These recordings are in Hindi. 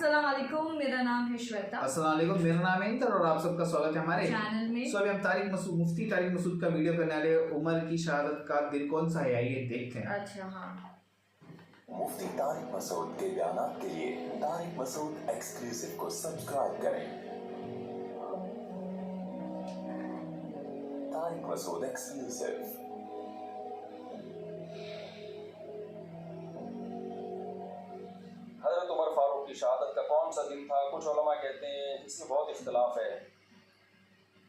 अस्सलाम वालेकुम, मेरा नाम है श्वेता। अस्सलाम वालेकुम, मेरा नाम है इंतर और आप सबका स्वागत है हमारे चैनल में। अभी हम मुफ्ती तारिक मसूद का वीडियो करने वाले। उमर की शहादत का दिन कौन सा है, आइए देखते हैं। अच्छा हाँ, मुफ्ती तारिक मसूद के बयानात के लिए तारिक मसूद एक्सक्लूसिव को सब्सक्राइब करें। तारिक मसूद एक्सक्लूसिव। हज़रत उमर फारूक की शहादत का कौन सा दिन था? कुछ उलमा कहते हैं इसमें बहुत इख्तलाफ है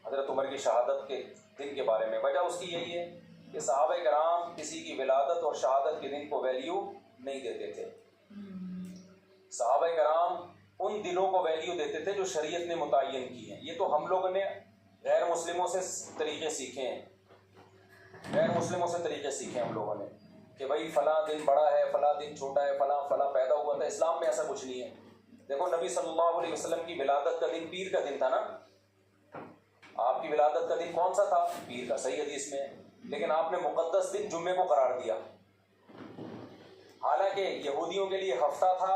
हज़रत उमर की शहादत के दिन के बारे में। वजह उसकी यही है कि सहाबा कराम किसी की विलादत और शहादत के दिन को वैल्यू नहीं देते थे। सहाबा कराम उन दिनों को वैल्यू देते थे जो शरीयत ने मुतय्यन की है। ये तो हम लोगों ने गैर मुस्लिमों से तरीक़े सीखे हैं, गैर मुस्लिमों से तरीक़े सीखे हम लोगों ने कि भाई फ़लाँ दिन बड़ा है, फ़लाँ दिन छोटा है, फ़लाँ फ़लाँ पैदा हुआ था। इस्लाम में ऐसा कुछ नहीं है। देखो नबी सल्लल्लाहु अलैहि वसल्लम की विलादत का दिन पीर का दिन था ना। आपकी विलादत का दिन कौन सा था? पीर का, सही हदीस में। लेकिन आपने मुक़द्दस दिन जुम्मे को करार दिया। हालांकि यहूदियों के लिए हफ्ता था,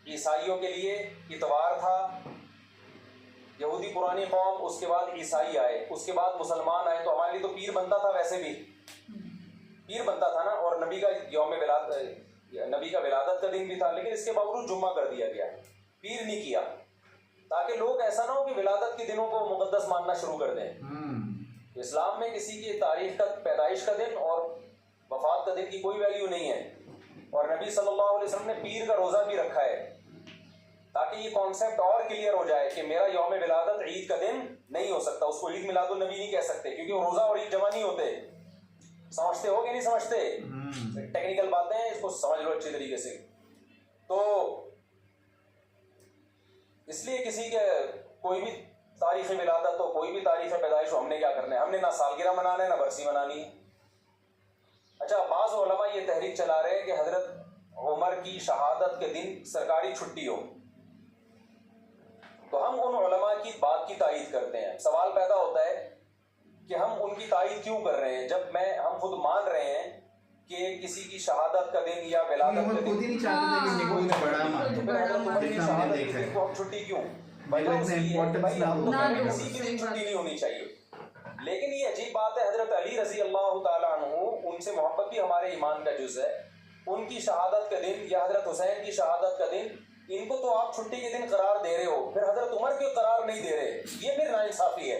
ईसाइयों के लिए इतवार था। यहूदी पुरानी कौम, उसके बाद ईसाई आए, उसके बाद मुसलमान आए, तो हमारे लिए तो पीर बनता था, वैसे भी पीर बनता था ना। और नबी का नबी का विलादत का दिन भी था, लेकिन इसके बावजूद जुम्मा कर दिया गया, पीर नहीं किया, ताकि लोग ऐसा ना हो कि विलादत के दिनों को मुकद्दस मानना शुरू कर दें। इस्लाम में किसी की तारीख का, पैदाइश का दिन और वफात का दिन की कोई वैल्यू नहीं है। और नबी सल्लल्लाहु अलैहि वसल्लम ने पीर का रोज़ा भी रखा है ताकि ये कॉन्सेप्ट और क्लियर हो जाए कि मेरा यौम विलादत ईद का दिन नहीं हो सकता। उसको ईद मिलादुन नबी नहीं कह सकते, क्योंकि वो रोज़ा और ईद जमा नहीं होते। समझते हो कि नहीं समझते? टेक्निकल बातें हैं, इसको समझ लो अच्छी तरीके से। तो इसलिए किसी के कोई भी तारीख़ विलादत हो, कोई भी तारीख़ पैदाइश हो, हमने क्या करना है? हमने ना सालगिरह मनाना है ना बरसी मनानी है। अच्छा, बाज़ उलमा ये तहरीक चला रहे हैं कि हज़रत उमर की शहादत के दिन सरकारी छुट्टी हो, तो हम उन उलमा की बात की तायीद करते हैं। सवाल पैदा होता है कि हम उनकी तायीद क्यों कर रहे हैं, जब हम खुद मान रहे हैं कि किसी की शहादत का दिन या विलादत का दिन खुद ही नहीं चाहते थे कि कोई बड़ा मान, तो फिर हज़रत उमर की शहादत के दिन को हम छुट्टी क्यों? वजह उसकी है कि भाई हम तो कहते हैं किसी की भी छुट्टी नहीं होनी चाहिए। लेकिन ये अजीब बात है, हज़रत अली रज़ी अल्लाह ताला अन्हु, उनसे मोहब्बत भी हमारे ईमान का जुज़ है। उनकी शहादत का दिन या हज़रत हुसैन की शहादत का दिन, इनको तो आप छुट्टी के दिन करार दे रहे हो, फिर हज़रत उमर क्यों करार नहीं दे रहे? ये फिर नाइंसाफ़ी है।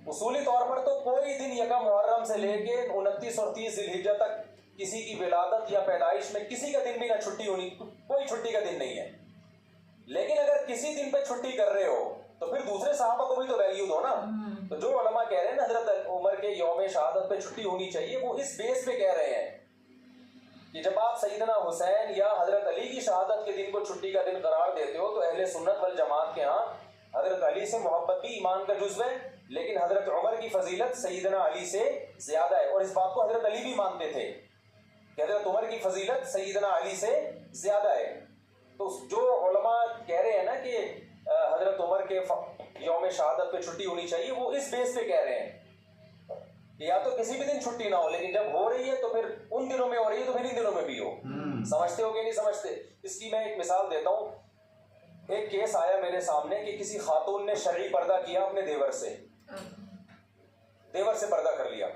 उसूली तौर पर तो कोई दिन यकम मुहर्रम से लेके 29 और 30 ज़िलहिज्जा तक किसी की विलादत या पैदाइश में किसी का दिन भी ना छुट्टी होनी, कोई छुट्टी का दिन नहीं है। लेकिन अगर किसी दिन पे छुट्टी कर रहे हो तो फिर दूसरे सहाबा को भी तो वैल्यू दो ना। तो जो उलमा कह रहे हैं ना हज़रत उमर के यौम शहादत पे छुट्टी होनी चाहिए, वो इस बेस पे कह रहे हैं कि जब आप सैयदना हुसैन या हज़रत अली की शहादत के दिन को छुट्टी का दिन करार देते हो तो अहले सुन्नत वल जमात के यहाँ हज़रत अली से मोहब्बत भी ईमान का जुज़्व है, लेकिन हज़रत उमर की फजीलत सैयदना अली से ज़्यादा है। और इस बात को हज़रत अली भी मानते थे कि हज़रत उमर की फजीलत सैयदना अली से ज़्यादा है। तो जो उलमा कह रहे हैं ना कि हज़रत उमर के यौम शहादत पे छुट्टी होनी चाहिए, वो इस बेस पे कह रहे हैं कि या तो किसी भी दिन छुट्टी ना हो, लेकिन जब हो रही है तो फिर उन दिनों में हो रही है तो फिर इन दिनों में भी हो। समझते हो कि नहीं समझते? इसकी मैं एक मिसाल देता हूँ। एक केस आया मेरे सामने कि किसी खातून ने शरई पर्दा किया अपने देवर से, देवर से पर्दा कर लिया।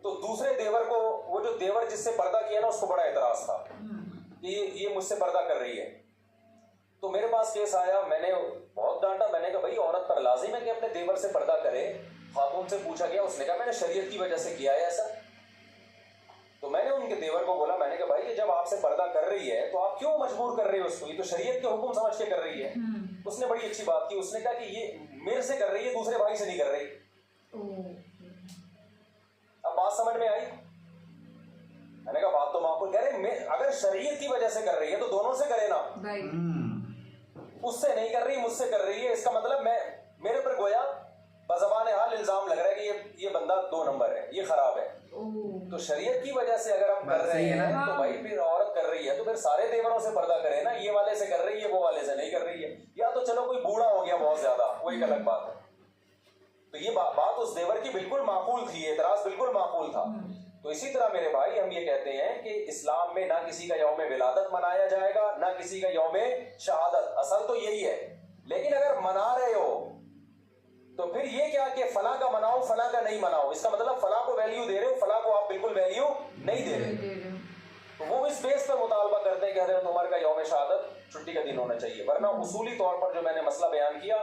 तो दूसरे देवर को, वो जो देवर जिससे पर्दा किया ना, उसको बड़ा एतराज था कि ये मुझसे पर्दा कर रही है। तो मेरे पास केस आया, मैंने बहुत डांटा। मैंने कहा भाई औरत पर लाजिम है कि अपने देवर से पर्दा करे। खातून से पूछा गया, उसने कहा मैंने शरीयत की वजह से किया है ऐसा। तो मैंने उनके देवर को बोला, मैंने कहा भाई ये जब आपसे पर्दा कर रही है तो आप क्यों मजबूर कर रहे हो उसको? ये तो शरीयत के हुक्म समझ के कर रही है। उसने बड़ी अच्छी बात की, उसने कहा कि ये मेरे से कर रही है, दूसरे भाई से नहीं कर रही। अब बात समझ में आई? मैंने कहा बात तो माकूल कह रहे, अगर शरीयत की वजह से कर रही है तो दोनों से करे ना। उससे नहीं कर रही, मुझसे कर रही है, इसका मतलब मेरे पर गोया बज़बान हाल इल्जाम लग रहा है कि ये बंदा 2 नंबर है, ये खराब है। तो शरीयत की वजह से अगर हम कर रहे हैं तो भाई फिर औरत कर रही है तो फिर सारे देवरों से पर्दा करे ना। ये वाले से कर रही है, वो वाले से नहीं कर रही है। या तो चलो कोई बूढ़ा हो गया बहुत ज्यादा, वो एक अलग बात है। तो ये बात उस देवर की बिल्कुल माकूल थी, एतराज बिल्कुल माकूल था। तो इसी तरह मेरे भाई हम ये कहते हैं कि इस्लाम में ना किसी का यौम विलादत मनाया जाएगा, ना किसी का यौम शहादत। असल तो यही है। लेकिन अगर मना रहे हो तो फिर ये क्या कि फला का मनाओ फला का नहीं मनाओ, इसका मतलब फला को वैल्यू दे रहे हो, फला को आप बिल्कुल वैल्यू नहीं दे रहे। तो वो इस बेस पर मुतालबा करते हैं कि हज़रत उमर का यौम शहादत छुट्टी का दिन होना चाहिए। वरना उसूली तौर पर जो मैंने मसला बयान किया,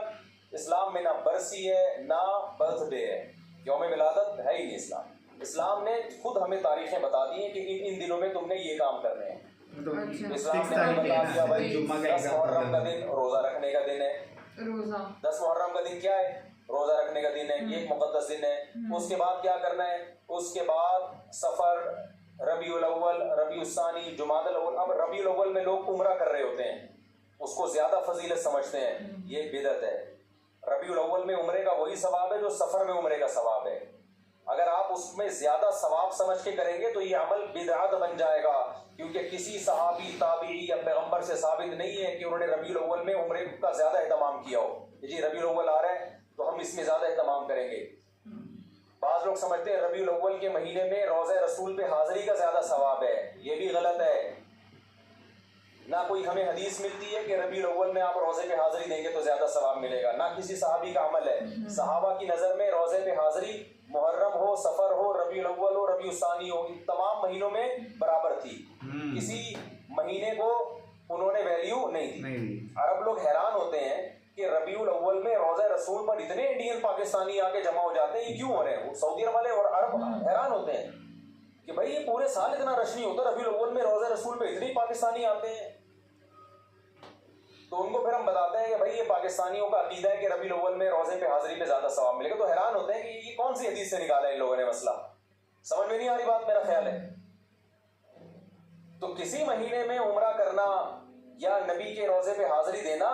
इस्लाम में ना बरसी है ना बर्थडे है, यौम विलादत है ही नहीं। इस्लाम ने खुद हमें तारीखें बता दी हैं कि इन दिनों में तुमने ये काम करने हैं। इस्लाम ने हमें बता दिया भाई 10 मुहर्रम का दिन रोजा रखने का दिन है। 10 मुहर्रम का दिन क्या है? रोजा रखने का दिन है, ये एक मुकद्दस दिन है। उसके बाद क्या करना है? उसके बाद सफर, रबीउल अव्वल, रबीउल सानी, जुमादुल अव्वल। अब रबीउल अव्वल में लोग उम्रा कर रहे होते हैं, उसको ज्यादा फजीलत समझते हैं, ये बिदअत है। रबीउल अव्वल में उम्रे का वही सवाब है जो सफर में उम्रे का सवाब है। अगर आप उसमें ज्यादा सवाब समझ के करेंगे तो ये अमल बिदअत बन जाएगा, क्योंकि किसी सहाबी, ताबीई या पैगंबर से साबित नहीं है कि उन्होंने रबीउल अव्वल में उम्रे का ज्यादा एहतमाम किया हो। जी रबीउल अव्वल आ रहा है तो हम इसमें ज्यादा एहतमाम करेंगे। बाज लोग समझते हैं रबीउल अव्वल के महीने में रोज़े रसूल पे हाजिरी का ज्यादा सवाब है, ये भी गलत है। ना कोई हमें हदीस मिलती है कि रबीउल अव्वल में आप रोजे पे हाजिरी देंगे तो ज्यादा सवाब मिलेगा, ना किसी सहाबी का अमल है। सहाबा की नजर में रोजे पे हाजिरी मुहर्रम हो, सफर हो, रबीउल अव्वल हो, रबीउल सानी हो, इन तमाम महीनों में बराबर थी। किसी महीने को उन्होंने वैल्यू नहीं दी। अरब लोग हैरान होते हैं कि रबीउल अव्वल में रोज़े रसूल पर इतने इंडियन पाकिस्तानी आके जमा हो जाते हैं, ये क्यों हो रहे हैं? सऊदी अरब वाले और अरब हैरान होते हैं कि भाई ये पूरे साल इतना रश नहीं होता, रबीउल अव्वल में रोज़े रसूल पे इतने पाकिस्तानी आते हैं। तो उनको फिर हम बताते हैं कि भाई ये पाकिस्तानियों का अकीदा है कि रबीउल अव्वल में रोजे पे हाजिरी पे ज्यादा सवाब मिलेगा। तो हैरान होते हैं कि ये कौन सी हदीस से निकाला है इन लोगों ने मसला, समझ में नहीं आ रही बात, मेरा ख्याल है। तो किसी महीने में उम्रा करना या नबी के रोजे पे हाजिरी देना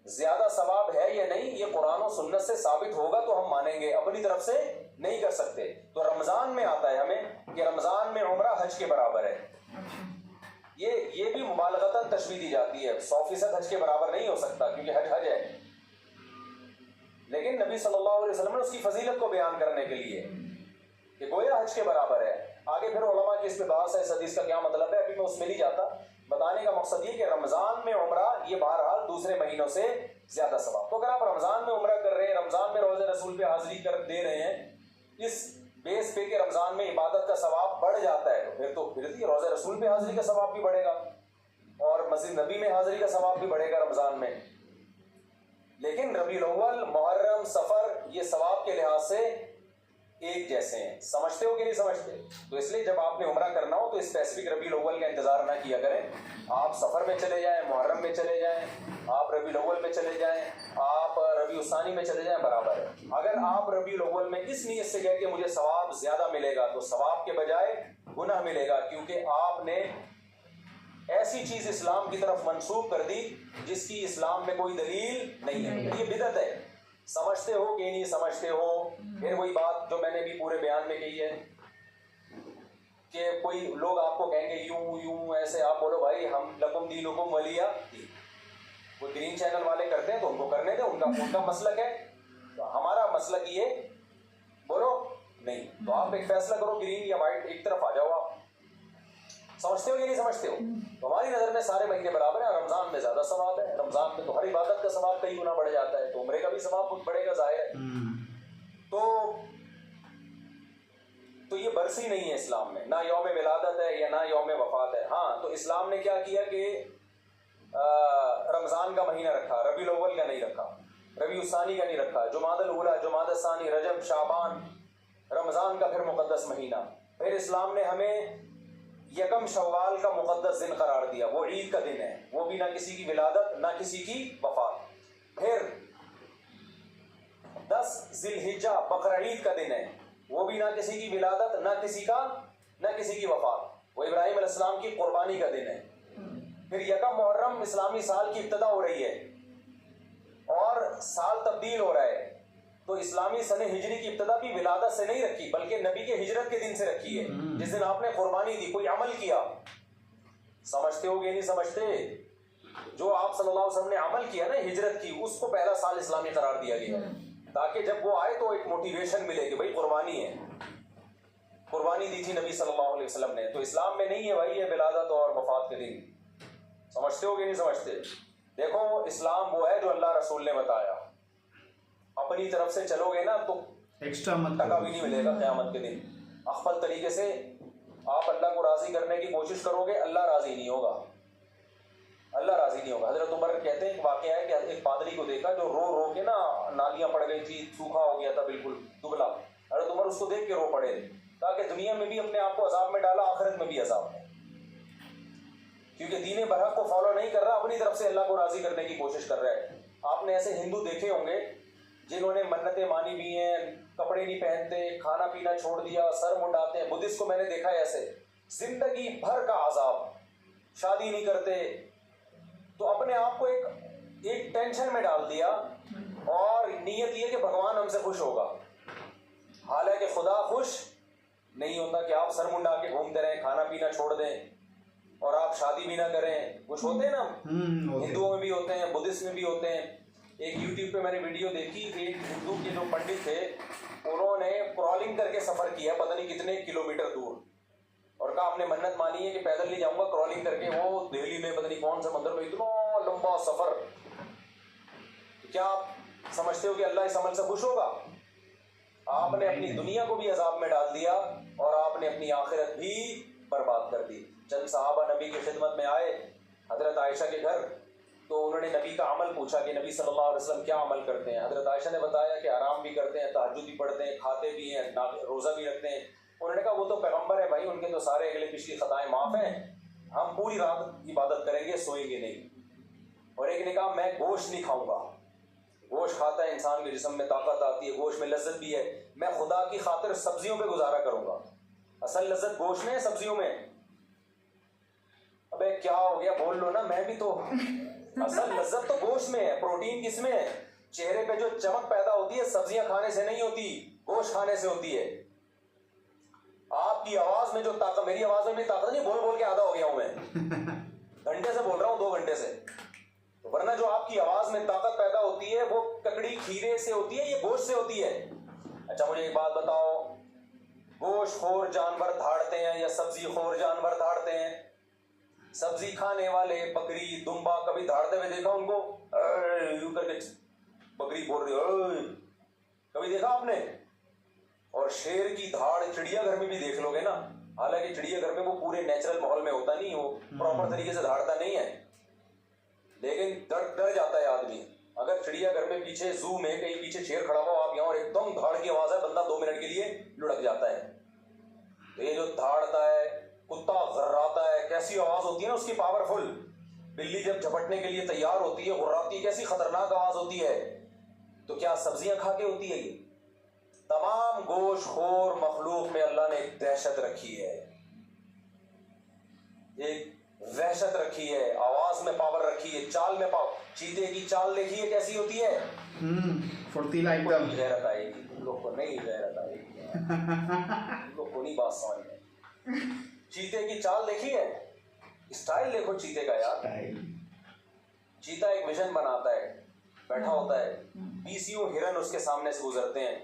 ज्यादा सवाब है या नहीं, ये कुरान और सुन्नत से साबित होगा तो हम मानेंगे, अपनी तरफ से नहीं कर सकते। तो रमजान में आता है हमें कि रमजान में उम्रा हज के बराबर है। ये भी मुबालगतन तशबीह दी जाती है, 100% हज के बराबर नहीं हो सकता क्योंकि हज हज है। लेकिन नबी सल्लल्लाहु अलैहि वसल्लम ने उसकी फजीलत को बयान करने के लिए कि गोया हज के बराबर है। आगे फिर उलमा की इस पे बहस है, इस हदीस का क्या मतलब है, अभी मैं उसमें नहीं जाता। बताने का मकसद ये कि रमजान में उम्रा ये बहरहाल दूसरे महीनों से ज्यादा सवाब। तो अगर आप रमजान में उम्रा कर रहे हैं, रमजान में रोजे रसूल पे हाजिरी कर दे रहे हैं, इस बेस पे कि रमजान में इबादत का सवाब बढ़ जाता है, तो फिर रोजे रसूल पे हाजिरी का सवाब भी बढ़ेगा और मस्जिद नबी में हाजिरी का सवाब भी बढ़ेगा रमजान में। लेकिन रबीउल अव्वल, मुहर्रम, सफर ये सवाब के लिहाज से एक जैसे हैं। समझते हो कि नहीं समझते? तो इसलिए जब आपने उम्रा करना हो तो स्पेसिफिक रबीउल अव्वल का इंतजार ना किया करें। आप सफर में चले जाएं, मुहर्रम में चले जाएं, आप रबीउल अव्वल में चले जाएं, आप रबीउल सानी में चले जाएं, बराबर है। अगर आप रबीउल अव्वल में इस नीयत से गए कि मुझे सवाब ज्यादा मिलेगा, तो सवाब के बजाय गुनाह मिलेगा, क्योंकि आपने ऐसी चीज इस्लाम की तरफ मंसूब कर दी जिसकी इस्लाम में कोई दलील नहीं है। ये बिदअत है। समझते हो कि नहीं समझते हो? फिर वही बात जो मैंने भी पूरे बयान में कही है कि कोई लोग आपको कहेंगे यूं यूं ऐसे, आप बोलो भाई हम लकुम दीनुकुम वलिया दीन। वो ग्रीन चैनल वाले करते हैं तो उनको करने दे, उनका मसलक है। तो हमारा मसलक ये बोलो नहीं, तो आप एक फैसला करो, ग्रीन या वाइट, एक तरफ आ जाओ आप। समझते हो या नहीं समझते हो? तो हमारी नजर में सारे महीने बराबर है। रमजान में ज्यादा सवाब है, रमजान में तो हर इबादत का सवाब कई गुना बढ़ जाता है, तो उम्रे का भी सवाब कुछ बढ़ेगा, जाहिर है। तो ये बरसी नहीं है इस्लाम में, ना यौम विलादत है या ना यौम वफात है। हाँ, तो इस्लाम ने क्या किया कि रमजान का महीना रखा, रबीउल अव्वल का नहीं रखा, रबीउल सानी का नहीं रखा, जुमादुल उला, जुमादुल सानी, रजब, शाबान, रमजान का फिर मुकद्दस महीना। फिर इस्लाम ने हमें यकम शव्वाल का मुकद्दस दिन करार दिया, वो ईद का दिन है, वो भी ना किसी की विलादत ना किसी की वफात। फिर 10 जिलहिज्जा बकरा ईद का दिन है, वो भी ना किसी की विलादत ना किसी की वफात, वो इब्राहिम अलैहिस्सलाम की कुर्बानी का दिन है। फिर यकम मुहर्रम इस्लामी साल की इब्तिदा हो रही है और साल तब्दील हो रहा है, तो इस्लामी सने हिजरी की इब्तिदा भी विलादत से नहीं रखी बल्कि नबी के हिजरत के दिन से रखी है, जिस दिन आपने कुर्बानी दी, कोई अमल किया। समझते हो कि नहीं समझते? जो आप सल्लल्लाहु अलैहि वसल्लम ने अमल किया ना, हिजरत की, उसको पहला साल इस्लामी करार दिया गया, ताकि जब वो आए तो एक मोटिवेशन मिले कि भाई कुर्बानी है। कुर्बानी दी थी नबी सल्लल्लाहु अलैहि वसल्लम ने। तो इस्लाम में नहीं है भाई ये विलादत और वफात के दिन। समझते हो कि नहीं समझते? देखो इस्लाम वो है जो अल्लाह रसूल ने बताया, अपनी तरफ से चलोगे ना तो एक्स्ट्रा मत टका भी नहीं मिलेगा क़यामत के दिन। अफल तरीके से आप अल्लाह को राजी करने की कोशिश करोगे, अल्लाह राजी नहीं होगा, अल्लाह राजी नहीं होगा। हजरत उमर कहते हैं, एक वाकया है कि एक पादरी को देखा जो रो रो के ना नालियां पड़ गई थी, सूखा हो गया था बिल्कुल दुबला। हजरत उमर उसको देख के रो पड़े थे, ताकि दुनिया में भी अपने आप को अजाब में डाला, आखिरत में भी अजाब में, क्योंकि दीन बरहक को फॉलो नहीं कर रहा, अपनी तरफ से अल्लाह को राजी करने की कोशिश कर रहा है। आपने ऐसे हिंदू देखे होंगे जिन्होंने मन्नतें मानी भी हैं, कपड़े नहीं पहनते, खाना पीना छोड़ दिया, सर मुंडाते हैं। बुद्धिस्ट को मैंने देखा है ऐसे, जिंदगी भर का अजाब, शादी नहीं करते, तो अपने आप को एक टेंशन में डाल दिया और नीयत ये कि भगवान हमसे खुश होगा। हालांकि खुदा खुश नहीं होता कि आप सर मुंडा के घूमते रहें, खाना पीना छोड़ दें और आप शादी भी ना करें। कुछ होते हैं ना, हिंदुओं में भी होते हैं, बुद्धिस्ट में भी होते हैं। एक यूट्यूब पे मैंने वीडियो देखी, एक हिंदू के जो पंडित थे उन्होंने क्रॉलिंग करके सफर किया पता नहीं कितने किलोमीटर दूर, और कहा हमने मन्नत मानी है कि पैदल नहीं जाऊंगा, क्रॉलिंग करके वो दिल्ली में पता नहीं कौन से मंदिर में, इतना लंबा सफर। क्या आप समझते हो कि अल्लाह इस अमल से खुश होगा? आपने अपनी दुनिया को भी अजाब में डाल दिया और आपने अपनी आखिरत भी बर्बाद कर दी। चंद सहाबा नबी की खिदमत में आए हजरत आयशा के घर, तो उन्होंने नबी का अमल पूछा कि नबी सल्लल्लाहु अलैहि वसल्लम क्या अमल करते हैं। हजरत आयशा ने बताया कि आराम भी करते हैं, तहज्जुद भी पढ़ते हैं, खाते भी हैं, रोज़ा भी रखते हैं। उन्होंने कहा वो तो पैगंबर है भाई, उनके तो सारे अगले पिछली खताएं माफ़ हैं, हम पूरी रात इबादत करेंगे, सोएंगे नहीं। और एक ने कहा मैं गोश्त नहीं खाऊंगा, गोश्त खाता है इंसान के जिस्म में ताकत आती है, गोश्त में लज्जत भी है, मैं खुदा की खातिर सब्जियों पे गुजारा करूंगा, असल लज्जत गोश्त में है सब्जियों में। अबे क्या हो गया, बोल लो ना, मैं भी तो, असल लज्जत तो गोश्त में है, प्रोटीन किसमें है? चेहरे पे जो चमक पैदा होती है सब्जियां खाने से नहीं होती, गोश्त खाने से होती है। आपकी आवाज में जो ताकत, मेरी आवाज में भी ताकत नहीं, बोल बोल के आधा हो गया हूं मैं, घंटे से बोल रहा हूं, 2 घंटे से। तो वरना जो आपकी आवाज में ताकत पैदा होती है वो ककड़ी खीरे से होती है, ये गोश्त से होती है। अच्छा मुझे एक बात बताओ, गोश्त खोर जानवर धाड़ते हैं या सब्जी खोर जानवर धाड़ते हैं? सब्जी खाने वाले बकरी दुम्बा कभी धाड़ते हुए देखा उनको? यूं करके बकरी बोल रही है, कभी देखा आपने? और शेर की धाड़ चिड़ियाघर में भी देख लोगे ना, हालांकि चिड़ियाघर में वो पूरे नेचुरल माहौल में होता नहीं, वो प्रॉपर तरीके से धाड़ता नहीं है, लेकिन डर जाता है आदमी। अगर चिड़ियाघर में पीछे जू में कहीं पीछे शेर खड़ा हुआ, आप यहाँ और एकदम धाड़ की आवाज है, बंदा 2 मिनट के लिए लुढ़क जाता है। तो ये जो धाड़ता है, कुत्ता घर्राता है, कैसी आवाज होती है ना उसकी, पावरफुल। बिल्ली जब झपटने के लिए तैयार होती है, घुर्राती है, कैसी खतरनाक आवाज होती है। तो क्या सब्जियां खा के होती है ये? तमाम गोश्तखोर मखलूक में अल्लाह ने एक दहशत रखी है, एक वहशत रखी है, आवाज में पावर रखी है, चाल में पावर। चीते की चाल देखिए कैसी होती है, फुर्तीला एकदम। गैरत आएगी, तुम लोग को नहीं गैरत आएगी, तुम लोग को नहीं बात समझ में। चीते की चाल देखी है, स्टाइल देखो चीते का यार। चीता एक विजन बनाता है, बैठा होता है, 20 हिरन उसके सामने से गुजरते हैं,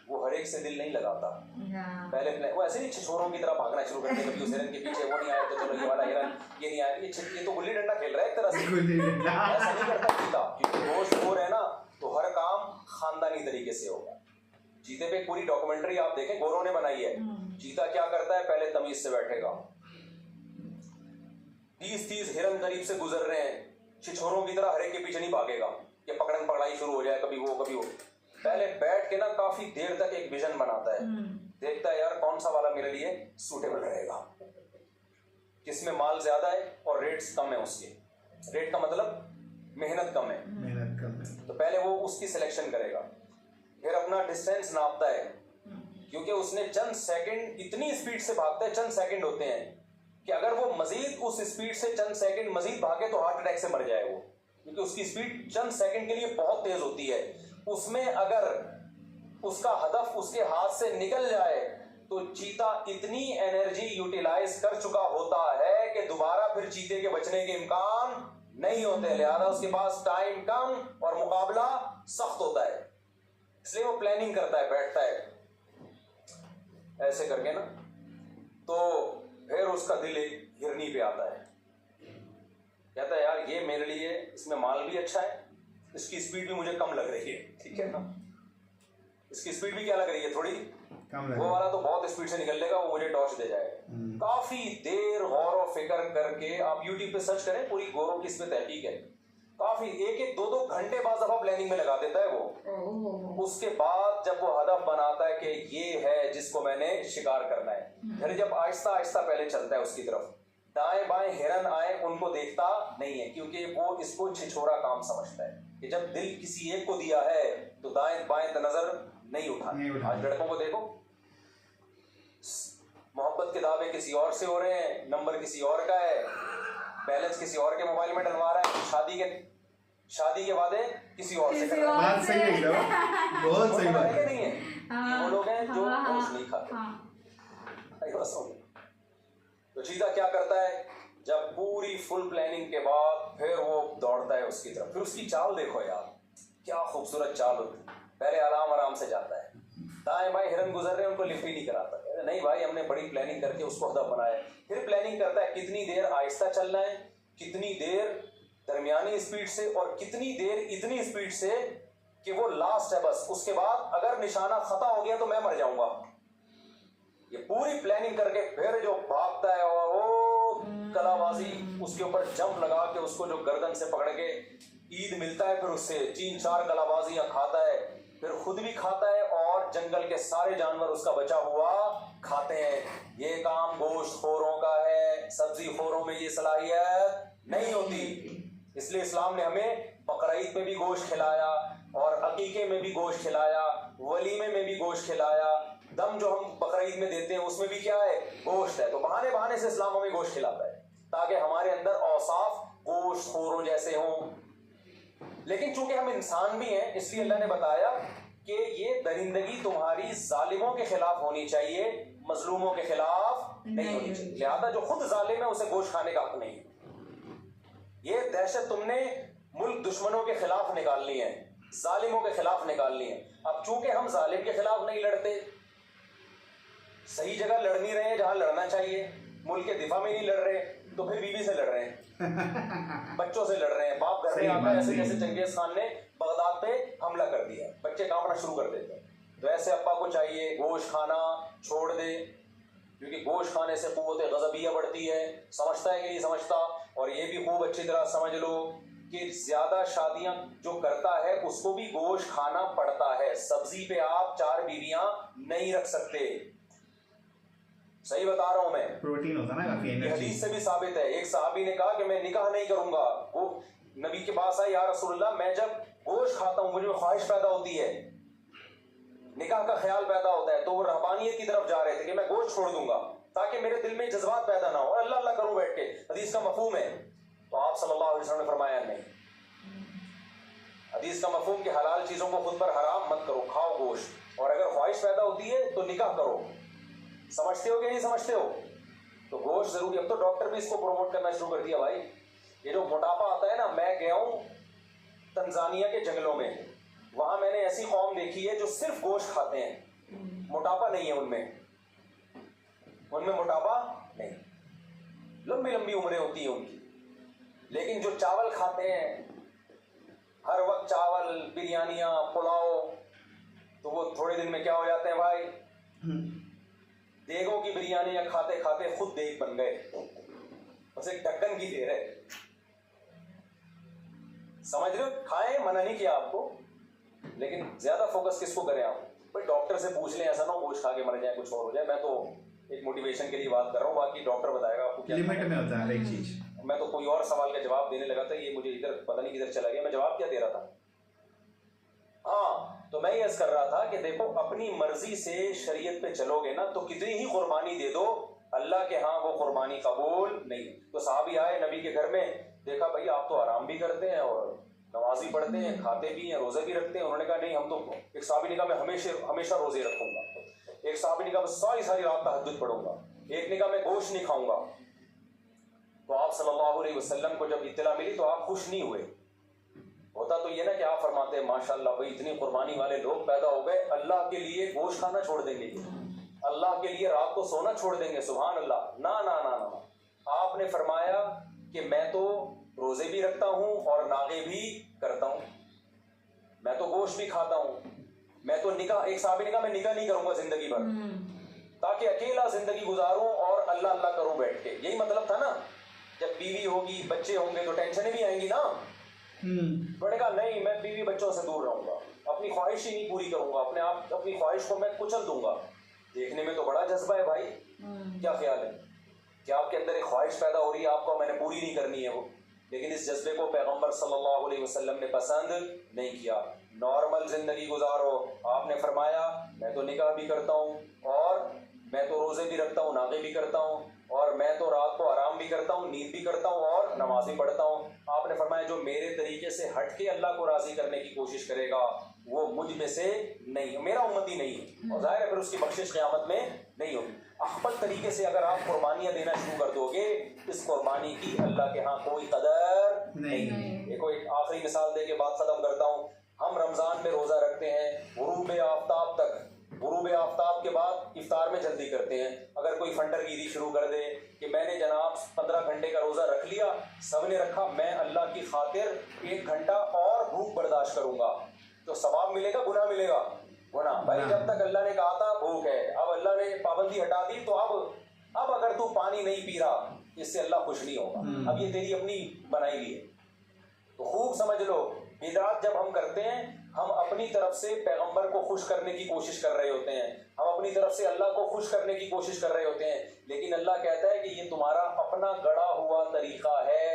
वो हर एक से दिल नहीं लगाता। पहले वो ऐसे नहीं छिछोरों की तरह भागना शुरू करते, कभी उस हिरन के पीछे वो नहीं आया तो चलो ये वाला हिरन, ये नहीं आया, ये तो गुल्ली डंडा खेल रहा है एक तरह से। ऐसा नहीं करता चीता, क्योंकि गोश्तखोर है ना, तो हर काम खानदानी तरीके से होगा। चीते पे पूरी डॉक्यूमेंट्री आप देखें, गोरों ने बनाई है। चीता क्या करता है, पहले तमीज से बैठेगा, 20-30 हिरन करीब से गुजर रहे हैं, छिछोरों की तरह हर एक के पीछे नहीं भागेगा कि पकड़न पकड़ाई शुरू हो जाए, कभी वो कभी वो। पहले बैठ के ना काफी देर तक एक विजन बनाता है, देखता है यार कौन सा वाला मेरे लिए सूटेबल रहेगा, किसमें माल ज्यादा है और रेट्स कम है उसके। रेट का मतलब मेहनत कम है, तो पहले वो उसकी सिलेक्शन करेगा। फिर अपना डिस्टेंस नापता है, क्योंकि उसने चंद सेकंड इतनी स्पीड से भागता है, चंद सेकंड होते हैं कि अगर वो मजीद उस स्पीड से चंद सेकंड मजीद भागे तो हार्ट अटैक से मर जाए वो, क्योंकि उसकी स्पीड चंद सेकंड के लिए बहुत तेज होती है। उसमें अगर उसका हदफ उसके हाथ से निकल जाए तो चीता इतनी एनर्जी यूटिलाइज कर चुका होता है कि दोबारा फिर चीते के बचने के इम्कान नहीं होते, लिहाजा उसके पास टाइम कम और मुकाबला सख्त होता है, इसलिए वो प्लानिंग करता है, बैठता है ऐसे करके ना, तो फिर उसका दिल एक हिरनी पे आता है, कहता है यार ये मेरे लिए, इसमें माल भी अच्छा है, इसकी स्पीड भी मुझे कम लग रही है, ठीक है ना, इसकी स्पीड भी क्या लग रही है, थोड़ी कम लग वो रही वाला तो बहुत स्पीड से निकल लेगा, वो मुझे टॉर्च दे जाएगा। काफी देर गौर व फिक्र करके आप यूट्यूब पे सर्च करें, पूरी गौरों की इसमें तहकीक है, काफी एक एक दो दो घंटे बाद दफा प्लानिंग में लगा देता है वो। उसके बाद जब वो हदफ बनाता है कि ये है जिसको मैंने शिकार करना है, फिर जब आहिस्ता आहिस्ता पहले चलता है उसकी तरफ, दाएं बाएं हिरन आए उनको देखता नहीं है, क्योंकि वो इसको छिछोरा काम समझता है कि जब दिल किसी एक को दिया है तो दाएं बाएं नजर नहीं उठाना। आज लड़कों को देखो, मोहब्बत के दावे किसी और से हो रहे हैं, नंबर किसी और का है, बैलेंस किसी और के मोबाइल में डलवा रहा है, शादी के वादे किसी और से कर रहा है। बात सही है, बहुत सही बात है। नहीं है, वो लोग हैं जो गोश्त नहीं खाते। बस हो गया। तो चीज़ा क्या करता है, जब पूरी फुल प्लानिंग के बाद फिर वो दौड़ता है उसकी तरफ, फिर उसकी चाल देखो यार, क्या खूबसूरत चाल होती है। पहले आराम से जाता है, दाएं बाएं हिरन गुजर रहे हैं उनको लिफ्ट ही नहीं कराता, नहीं भाई हमने बड़ी प्लानिंग करके उसको हदफ बनाया। फिर प्लानिंग करता है कितनी देर आहिस्ता चलना है, कितनी देर दरमियानी स्पीड से, और कितनी देर इतनी स्पीड से कि वो लास्ट है बस, उसके बाद अगर निशाना खता हो गया तो मैं मर जाऊंगा। ये पूरी प्लानिंग करके फिर जो भागता है और वो कलाबाजी, उसके ऊपर जंप लगा के उसको जो गर्दन से पकड़ के ईद मिलता है, फिर उससे 3-4 कलाबाजियां खाता है, फिर खुद भी खाता है और जंगल के सारे जानवर उसका बचा हुआ खाते हैं। ये काम गोश्त खोरों का है, सब्जी खोरों में ये सलाहियत नहीं होती। इसलिए इस्लाम ने हमें बकरीद में भी गोश्त खिलाया और अकीके में भी गोश्त खिलाया, वलीमे में भी गोश्त खिलाया, दम जो हम बकरीद में देते हैं उसमें भी क्या है, गोश्त है। तो बहाने से इस्लाम हमें गोश्त खिलाता है ताकि हमारे अंदर औसाफ गोश्त खोरों जैसे हों। लेकिन चूंकि हम इंसान भी हैं, इसलिए अल्लाह ने बताया कि ये दरिंदगी तुम्हारी जालिमों के खिलाफ होनी चाहिए, मजलूमों के खिलाफ नहीं होनी चाहिए। लिहाजा जो खुद जालिम है उसे गोश्त खाने का हक नहीं है। ये दहशत तुमने मुल्क दुश्मनों के खिलाफ निकालनी है, जालिमों के खिलाफ निकालनी है। अब चूंकि हम जालिम के खिलाफ नहीं लड़ते, सही जगह लड़ नहीं रहे जहां लड़ना चाहिए, मुल्क के दिफा में नहीं लड़ रहे, तो फिर बीवी से लड़ रहे हैं, बच्चों से लड़ रहे हैं। बाप घर में आता है, ऐसे जैसे चंगेज खान ने बगदाद पे हमला कर दिया, बच्चे कांपना शुरू कर देते हैं। तो ऐसे अब्बा को चाहिए गोश्त खाना छोड़ दे, क्योंकि गोश्त खाने से कुव्वत गज़बिया बढ़ती है। समझता है कि नहीं समझता? और ये भी खूब अच्छी तरह समझ लो कि ज्यादा शादियां जो करता है उसको भी गोश्त खाना पड़ता है। सब्जी पे आप 4 बीवियां नहीं रख सकते, सही बता रहा हूं मैं। प्रोटीन होता ना काफी, एनर्जी। हदीस से भी साबित है। एक सहाबी ने कहा कि मैं निकाह नहीं करूंगा, वो नबी के पास आया, या रसूलुल्लाह मैं जब गोश्त खाता हूं मुझे ख्वाहिश पैदा होती है, निकाह का ख्याल पैदा होता है। तो वो रहबानियत की तरफ जा रहे थे कि मैं गोश्त छोड़ दूंगा ताकि मेरे दिल में जज्बात पैदा ना हो और अल्लाह अल्लाह करूं बैठ के। हदीस का मफहूम है। तो आप सल्लल्लाहु अलैहि वसल्लम ने फरमाया नहीं, हदीस का मफहूम कि हलाल चीजों को खुद पर हराम मत करो, खाओ गोश्त, और अगर ख्वाहिश पैदा होती है तो निकाह करो। समझते हो कि नहीं समझते हो? तो गोश्त जरूरी। अब तो डॉक्टर भी इसको प्रमोट करना शुरू कर दिया भाई। ये जो मोटापा आता है ना, मैं गया हूं तंजानिया के जंगलों में, वहां मैंने ऐसी कौम देखी है जो सिर्फ गोश्त खाते हैं, मोटापा नहीं है उनमें मोटापा नहीं, लंबी लंबी उम्रें होती है उनकी। लेकिन जो चावल खाते हैं हर वक्त, चावल, बिरयानियां, पुलाव, तो वो थोड़े दिन में क्या हो जाते हैं भाई, देगों की बिरयानियां खाते खाते खुद देग बन गए। बस एक ढक्कन की देर है, समझ रहे हो? खाएं, मना नहीं किया आपको, लेकिन ज्यादा फोकस किसको करें आप? भाई डॉक्टर से पूछ लें, ऐसा ना हो गोश्त खा के मर जाए, कुछ और हो जाए। मैं तो एक मोटिवेशन के लिए बात कर रहा हूँ, बाकी डॉक्टर बताएगा आपको क्या लिमिट में होता है हर एक चीज। मैं तो कोई और सवाल का जवाब देने लगा था, ये मुझे इधर पता नहीं किधर चला गया। मैं जवाब क्या दे रहा था? हाँ, तो मैं ये अर्ज कर रहा था कि देखो, अपनी मर्जी से शरीयत पे चलोगे ना तो कितनी ही कुर्बानी दे दो, अल्लाह के हाँ वो कुर्बानी कबूल नहीं। तो साहबी आए नबी के घर में, देखा भाई आप तो आराम भी करते हैं और नमाजी पढ़ते हैं, खाते भी हैं, रोजे भी रखते हैं। उन्होंने कहा नहीं, हम तो, एक साहबी ने कहा मैं हमेशा रोजे रखूंगा, एक साहबी ने कहा मैं सारी रात तहज्जुद पढ़ूंगा, एक ने कहा मैं गोश्त नहीं खाऊंगा। तो आप सल्लल्लाहु अलैहि वसल्लम को जब इत्तला मिली तो आप खुश नहीं हुए। होता तो ये ना कि आप फरमाते हैं माशाल्लाह भाई इतनी कुर्बानी वाले लोग पैदा हो गए, अल्लाह के लिए गोश्त खाना छोड़ देंगे, अल्लाह के लिए रात को सोना छोड़ देंगे, सुभान अल्लाह, ना ना ना ना। आपने फरमाया कि मैं तो रोजे भी रखता हूं और नागे भी करता हूं, मैं तो गोश्त भी खाता हूं, मैं तो निकाह, एक साहबी ने कहा मैं निकाह नहीं करूंगा जिंदगी भर, ताकि अकेला जिंदगी गुजारूं और अल्लाह अल्लाह करूं बैठ के। यही मतलब था ना, जब बीवी होगी बच्चे होंगे तो टेंशनें भी आएंगी ना। मैंने कहा नहीं, मैं बीवी बच्चों से दूर रहूंगा, अपनी ख्वाहिश ही नहीं पूरी करूंगा, अपनी ख्वाहिश को मैं कुचल दूंगा। देखने में तो बड़ा जज्बा है भाई, क्या ख्याल है कि आपके अंदर एक ख्वाहिश पैदा हो रही है, आपको मैंने पूरी नहीं करनी है वो, लेकिन इस जज्बे को पैगंबर सल्लल्लाहु अलैहि वसल्लम ने पसंद नहीं किया। नॉर्मल जिंदगी गुजारो। आपने फरमाया मैं तो निकाह भी करता हूँ और मैं तो रोजे भी रखता हूँ, नागे भी करता हूँ, और मैं तो रात को आराम भी करता हूँ, नींद भी करता हूँ और नमाज भी पढ़ता हूँ। आपने फरमाया जो मेरे तरीके से हट के अल्लाह को राजी करने की कोशिश करेगा वो मुझ में से नहीं, मेरा उम्मती नहीं है, और जाहिर है फिर उसकी बख्शिश क़यामत में नहीं होगी। अहबल तरीके से अगर आप कुर्बानियाँ देना शुरू कर दोगे, इस कुर्बानी की अल्लाह के यहाँ कोई कदर नहीं है। देखो एक आखिरी मिसाल दे के बात खत्म करता हूँ। हम रमजान में रोजा रखते हैं गुरूब आफ्ताब तक, गुरूब आफ्ताब के बाद इफ्तार में जल्दी करते हैं। अगर कोई फंटरगिरी शुरू कर दे कि मैंने जनाब 15 घंटे का रोजा रख लिया, सबने रखा, मैं अल्लाह की खातिर 1 घंटा और भूख बर्दाश्त करूंगा, तो सवाब मिलेगा गुनाह मिलेगा? गुनाह। भाई जब तक अल्लाह ने कहा था भूख है, अब अल्लाह ने पाबंदी हटा दी, तो अब अगर तू पानी नहीं पी रहा, इससे अल्लाह खुश नहीं होगा। अब ये तेरी अपनी बनाई हुई है, तो खूब समझ लो। बिदअत जब हम करते हैं, हम अपनी तरफ से पैगंबर को खुश करने की कोशिश कर रहे होते हैं, हम अपनी तरफ से अल्लाह को खुश करने की कोशिश कर रहे होते हैं, लेकिन अल्लाह कहता है कि ये तुम्हारा अपना गढ़ा हुआ तरीका है,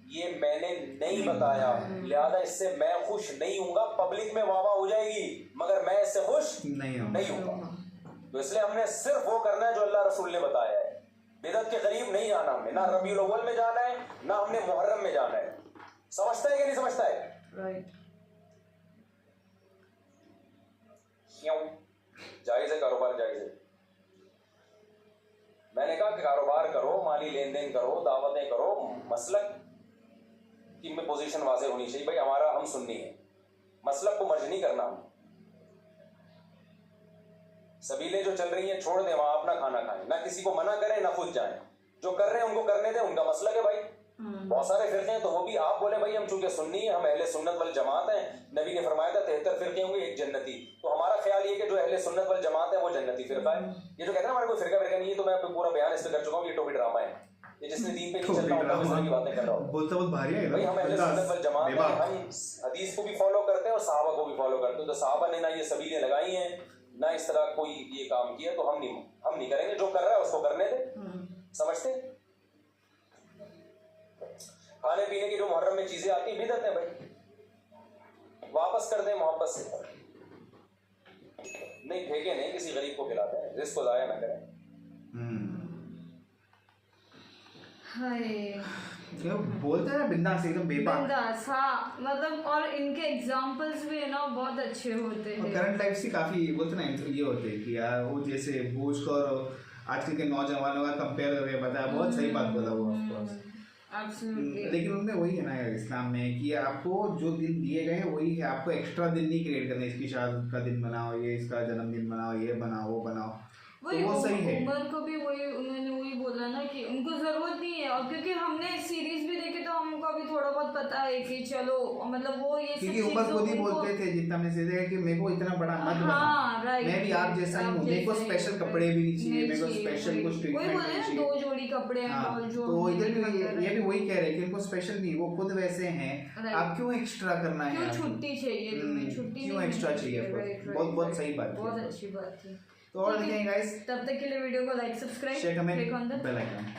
ये मैंने नहीं बताया, लिहाजा इससे मैं खुश नहीं हूँगा। पब्लिक में वाह वाह हो जाएगी मगर मैं इससे खुश नहीं हूँगा। तो इसलिए हमने सिर्फ वो करना है जो अल्लाह रसूल ने बताया है। बिदअत के करीब नहीं जाना, हमने ना रबीउल अव्वल में जाना है, ना हमने मुहर्रम में जाना है। समझता है कि नहीं समझता है? राइट। क्यों? जायज है, कारोबार जायज है। मैंने कहा कि कारोबार करो, माली लेन देन करो, दावतें करो, मसलक की में पोजीशन वाज़ेह होनी चाहिए। भाई हमारा, हम सुन्नी है, मसलक को मर्ज नहीं करना। सबीलें जो चल रही हैं छोड़ दें, वहां अपना खाना खाएं, ना किसी को मना करें ना खुद जाएं। जो कर रहे हैं उनको करने दें, उनका मसलक है भाई। बहुत सारे फिरके हैं, तो वो भी आप बोले भाई हम चूंकि सुन्नी है, हम अहले सुन्नत वल जमात हैं, नबी ने फरमाया था 73 फिरके होंगे एक जन्नती, तो हमारा ख्याल ये कि जो अहले सुन्नत वल जमात है वो जन्नती फिरका है। ये जो कहते हैं हमारे कोई फिरका नहीं है, तो मैं पूरा बयान इस पे कर चुका हूँ, ये टोपी ड्रामा है, ये जिसने दीन पे नहीं चल रहा होता है की बातें कर रहा हूँ। बोलता बहुत भारी है भाई, हम अहले सुन्नत वल जमात हैं, हम हदीस को भी फॉलो करते हैं और सहाबा को भी फॉलो करते हैं। तो सहाबा ने ना ये सबीलें लगाई हैं, ना इस तरह कोई ये काम किया, तो हम नहीं करेंगे। जो कर रहा है उसको करने दे। समझते? खाने पीने की जो मुहर्रम में चीजें आती हैं बिदअत है भाई, वापस कर दें मोहब्बत से, नहीं फेंके नहीं, किसी गरीब को खिलाते हैं, जिसको जाया ना करें। बोलते हैं ना बिंदास, एकदम बेबाक बिंदास। हाँ, मतलब और इनके एग्जांपल्स भी है ना बहुत अच्छे होते हैं। करंट लाइफ से काफी बोलते ना ये होते हैं कि यार वो जैसे भोज को और आजकल के नौजवानों का कंपेयर करके बताया, बहुत सही बात बोला वो ऑफकोर्स। लेकिन उनमें वही है ना यार इस्लाम में कि आपको जो दिन दिए गए हैं वही है, आपको एक्स्ट्रा दिन नहीं क्रिएट करना, इसकी शादी का दिन बनाओ, ये इसका जन्मदिन बनाओ, ये बनाओ वो बनाओ, वही तो वो सही है। उमर को भी उन्होंने वही बोला ना कि उनको जरूरत नहीं है, और क्योंकि हमने सीरीज भी देखी तो हमको अभी थोड़ा बहुत पता है कि चलो मतलब वो ये क्योंकि उमर खुद ही बोलते थे जितना मैं सीधे कि मेरे को इतना बड़ा मत बना, मैं भी आप जैसा ही हूँ, मेरे को स्पेशल कपड़े भी नहीं चाहिए, मेरे को स्पेशल कुछ ट्रीटमेंट नहीं चाहिए, 2 जोड़ी कपड़े हैं जो तो इधर भी ये भी वही कह रहे हैं कि इनको स्पेशल नहीं, वो खुद वैसे हैं, आप क्यों एक्स्ट्रा करना है, क्यों छुट्टी चाहिए तुम्हें, छुट्टी क्यों एक्स्ट्रा चाहिए? बहुत सही बात, बहुत अच्छी बात थी। तो और देखेंगे गाइस, तब तक के लिए वीडियो को like, subscribe, share, comment, click on the bell icon.